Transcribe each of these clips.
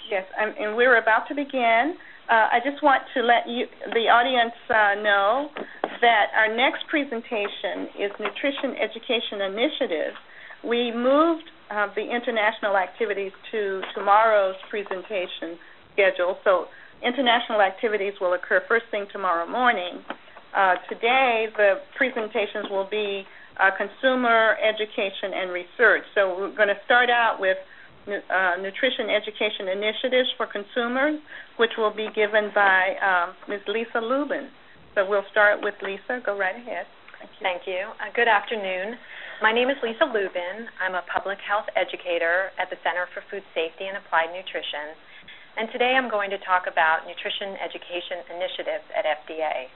Yes, and we're about to begin. I just want to let the audience know that our next presentation is Nutrition Education Initiative. We moved the international activities to tomorrow's presentation schedule, so international activities will occur first thing tomorrow morning. Today, the presentations will be consumer education and research. So we're going to start out with Nutrition Education Initiatives for Consumers, which will be given by Ms. Lisa Lubin. So we'll start with Lisa. Go right ahead. Thank you. Good afternoon. My name is Lisa Lubin. I'm a public health educator at the Center for Food Safety and Applied Nutrition. And today I'm going to talk about nutrition education initiatives at FDA.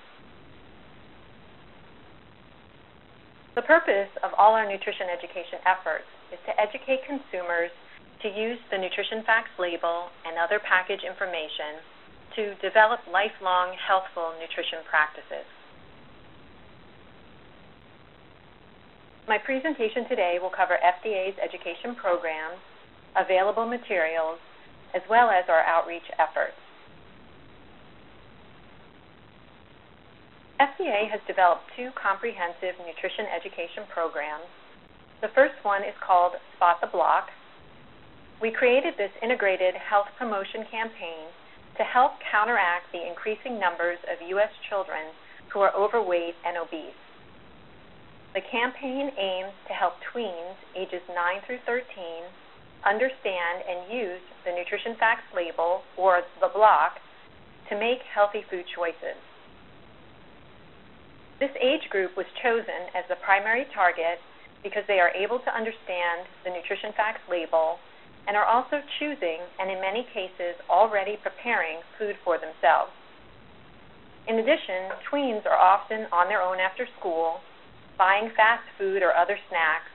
The purpose of all our nutrition education efforts is to educate consumers to use the nutrition facts label and other package information to develop lifelong healthful nutrition practices. My presentation today will cover FDA's education programs, available materials, as well as our outreach efforts. FDA has developed two comprehensive nutrition education programs. The first one is called Spot the Block. We created this integrated health promotion campaign to help counteract the increasing numbers of U.S. children who are overweight and obese. The campaign aims to help tweens ages 9 through 13 understand and use the nutrition facts label, or the block, to make healthy food choices. This age group was chosen as the primary target because they are able to understand the nutrition facts label and are also choosing, and in many cases already preparing, food for themselves. In addition, tweens are often on their own after school, buying fast food or other snacks,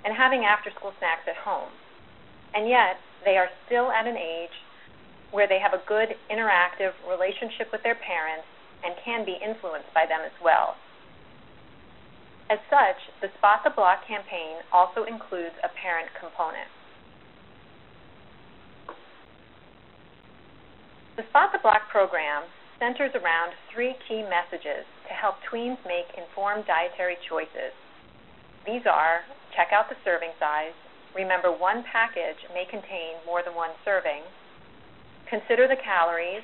and having after-school snacks at home. And yet, they are still at an age where they have a good interactive relationship with their parents and can be influenced by them as well. As such, the Spot the Block campaign also includes a parent component. The Spot the Block program centers around three key messages to help tweens make informed dietary choices. These are: check out the serving size, remember one package may contain more than one serving, consider the calories,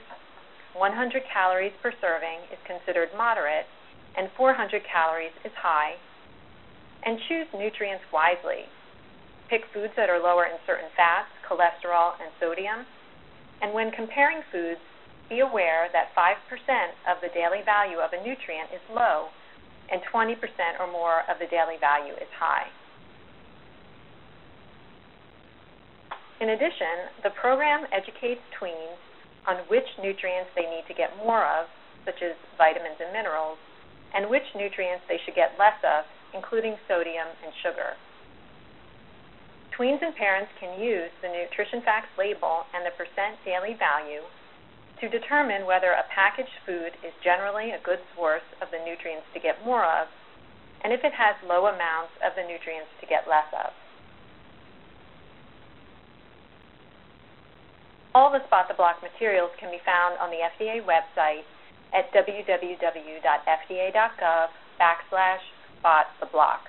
100 calories per serving is considered moderate, and 400 calories is high, and choose nutrients wisely. Pick foods that are lower in certain fats, cholesterol, and sodium. And when comparing foods, be aware that 5% of the daily value of a nutrient is low and 20% or more of the daily value is high. In addition, the program educates tweens on which nutrients they need to get more of, such as vitamins and minerals, and which nutrients they should get less of, including sodium and sugar. Tweens and parents can use the nutrition facts label and the percent daily value to determine whether a packaged food is generally a good source of the nutrients to get more of, and if it has low amounts of the nutrients to get less of. All the Spot the Block materials can be found on the FDA website at www.fda.gov/spottheblock.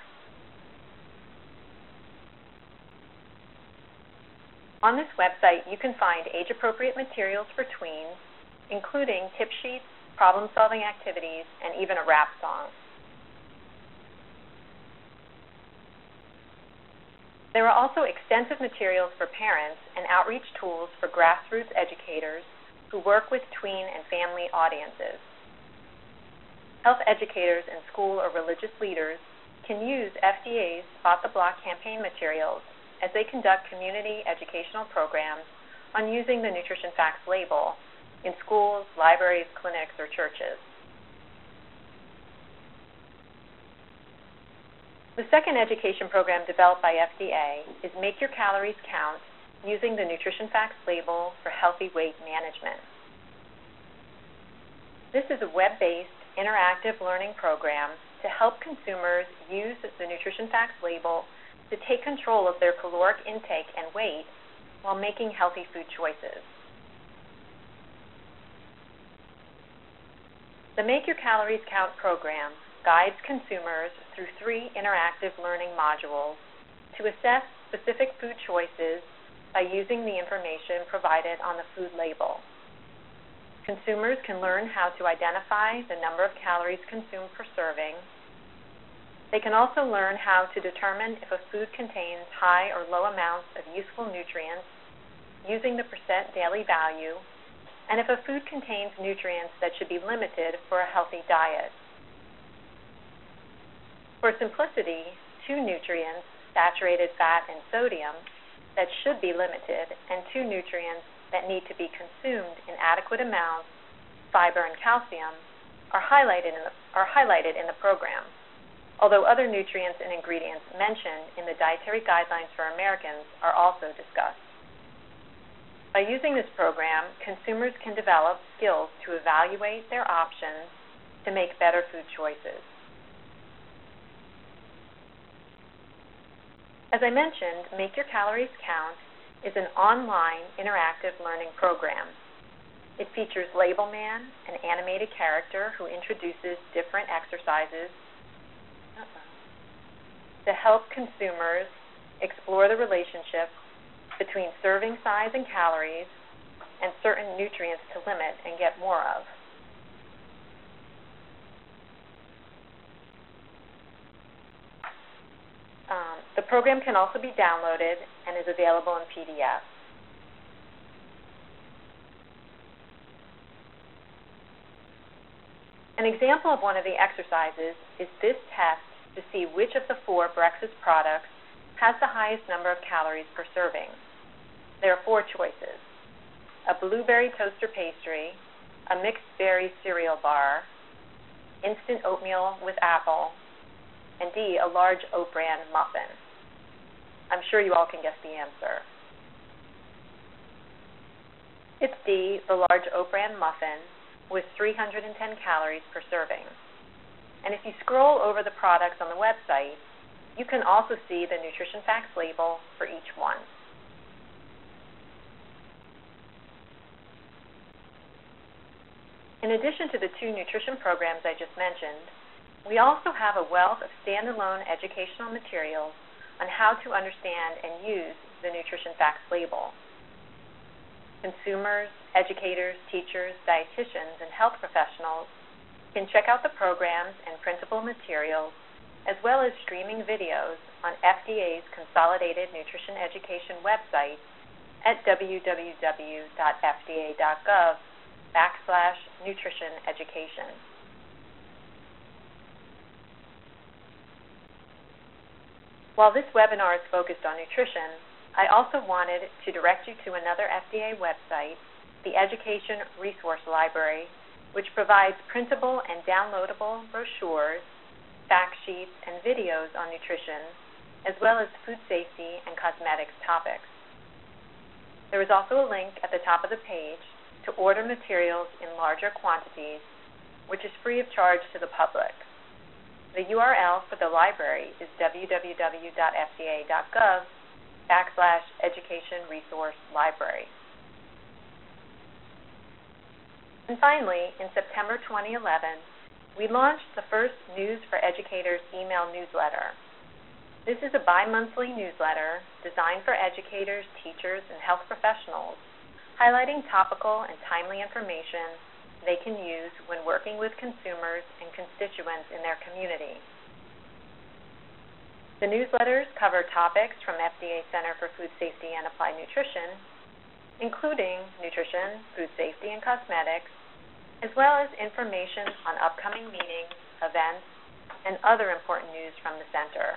On this website, you can find age-appropriate materials for tweens, including tip sheets, problem-solving activities, and even a rap song. There are also extensive materials for parents and outreach tools for grassroots educators who work with tween and family audiences. Health educators and school or religious leaders can use FDA's Spot the Block campaign materials as they conduct community educational programs on using the nutrition facts label in schools, libraries, clinics, or churches. The second education program developed by FDA is Make Your Calories Count, using the nutrition facts label for healthy weight management. This is a web-based interactive learning program to help consumers use the nutrition facts label to take control of their caloric intake and weight while making healthy food choices. The Make Your Calories Count program guides consumers through 3 interactive learning modules to assess specific food choices by using the information provided on the food label. Consumers can learn how to identify the number of calories consumed per serving. They can also learn how to determine if a food contains high or low amounts of useful nutrients using the percent daily value, and if a food contains nutrients that should be limited for a healthy diet. For simplicity, 2 nutrients, saturated fat and sodium, that should be limited, and 2 nutrients that need to be consumed in adequate amounts, fiber and calcium, are highlighted in the program, although other nutrients and ingredients mentioned in the Dietary Guidelines for Americans are also discussed. By using this program, consumers can develop skills to evaluate their options to make better food choices. As I mentioned, Make Your Calories Count is an online interactive learning program. It features Label Man, an animated character who introduces different exercises to help consumers explore the relationship between serving size and calories and certain nutrients to limit and get more of. The program can also be downloaded and is available in PDF. An example of one of the exercises is this test to see which of the 4 breakfast products has the highest number of calories per serving. There are 4 choices: a blueberry toaster pastry, a mixed berry cereal bar, instant oatmeal with apple, and D, a large oat bran muffin. I'm sure you all can guess the answer. It's D, the large oat bran muffin, with 310 calories per serving. And if you scroll over the products on the website, you can also see the nutrition facts label for each one. In addition to the 2 nutrition programs I just mentioned, we also have a wealth of standalone educational materials on how to understand and use the nutrition facts label. Consumers, educators, teachers, dietitians, and health professionals can check out the programs and printable materials, as well as streaming videos on FDA's Consolidated Nutrition Education website at www.fda.gov/nutrition education. While this webinar is focused on nutrition, I also wanted to direct you to another FDA website, the Education Resource Library, which provides printable and downloadable brochures, fact sheets, and videos on nutrition, as well as food safety and cosmetics topics. There is also a link at the top of the page to order materials in larger quantities, which is free of charge to the public. The URL for the library is www.fda.gov/education resource library. And finally, in September 2011, we launched the first News for Educators email newsletter. This is a bi-monthly newsletter designed for educators, teachers, and health professionals, highlighting topical and timely information they can use when working with consumers and constituents in their community. The newsletters cover topics from FDA Center for Food Safety and Applied Nutrition, including nutrition, food safety, and cosmetics, as well as information on upcoming meetings, events, and other important news from the center.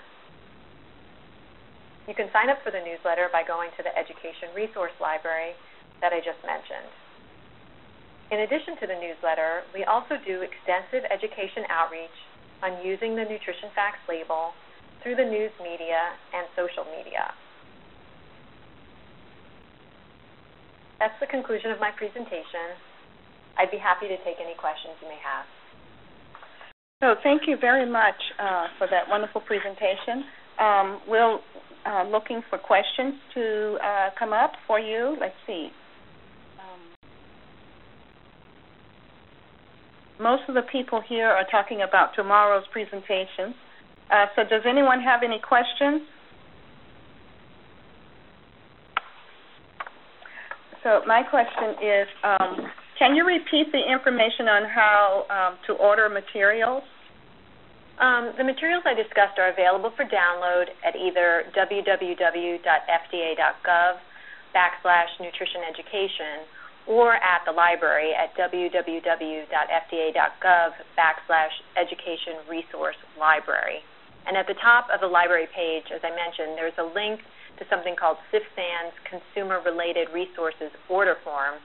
You can sign up for the newsletter by going to the Education Resource Library that I just mentioned. In addition to the newsletter, we also do extensive education outreach on using the nutrition facts label through the news media and social media. That's the conclusion of my presentation. I'd be happy to take any questions you may have. So thank you very much for that wonderful presentation. We'll looking for questions to come up for you. Let's see. Most of the people here are talking about tomorrow's presentations. So does anyone have any questions? So my question is, can you repeat the information on how to order materials? The materials I discussed are available for download at either www.fda.gov/nutritioneducation or at the library at www.fda.gov/education-resource-library. And at the top of the library page, as I mentioned, there's a link to something called CFSAN's Consumer-Related Resources Order Form,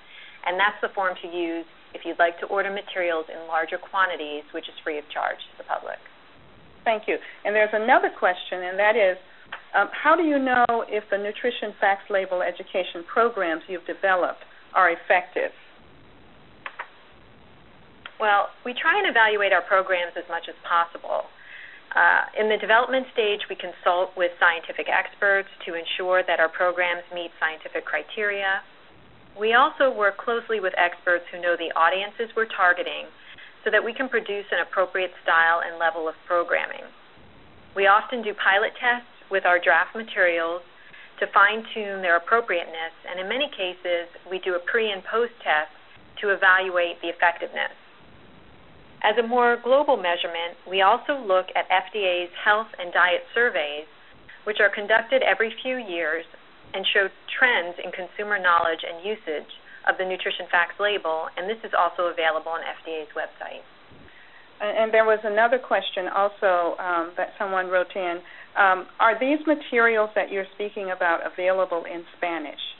and that's the form to use if you'd like to order materials in larger quantities, which is free of charge to the public. Thank you. And there's another question, and that is, how do you know if the nutrition facts label education programs you've developed are effective? Well, we try and evaluate our programs as much as possible. In the development stage, we consult with scientific experts to ensure that our programs meet scientific criteria. We also work closely with experts who know the audiences we're targeting so that we can produce an appropriate style and level of programming. We often do pilot tests with our draft materials to fine-tune their appropriateness, and in many cases, we do a pre- and post-test to evaluate the effectiveness. As a more global measurement, we also look at FDA's health and diet surveys, which are conducted every few years and show trends in consumer knowledge and usage of the nutrition facts label, and this is also available on FDA's website. And there was another question also that someone wrote in. Are these materials that you're speaking about available in Spanish?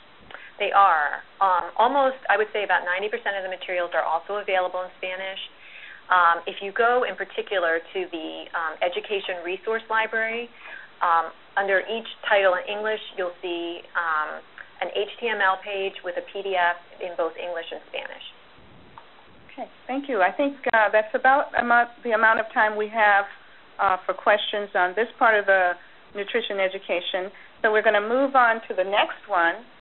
They are. Almost, I would say about 90% of the materials are also available in Spanish. If you go in particular to the Education Resource Library, under each title in English, you'll see an HTML page with a PDF in both English and Spanish. Okay, thank you. I think that's about the amount of time we have for questions on this part of the nutrition education. So we're going to move on to the next one.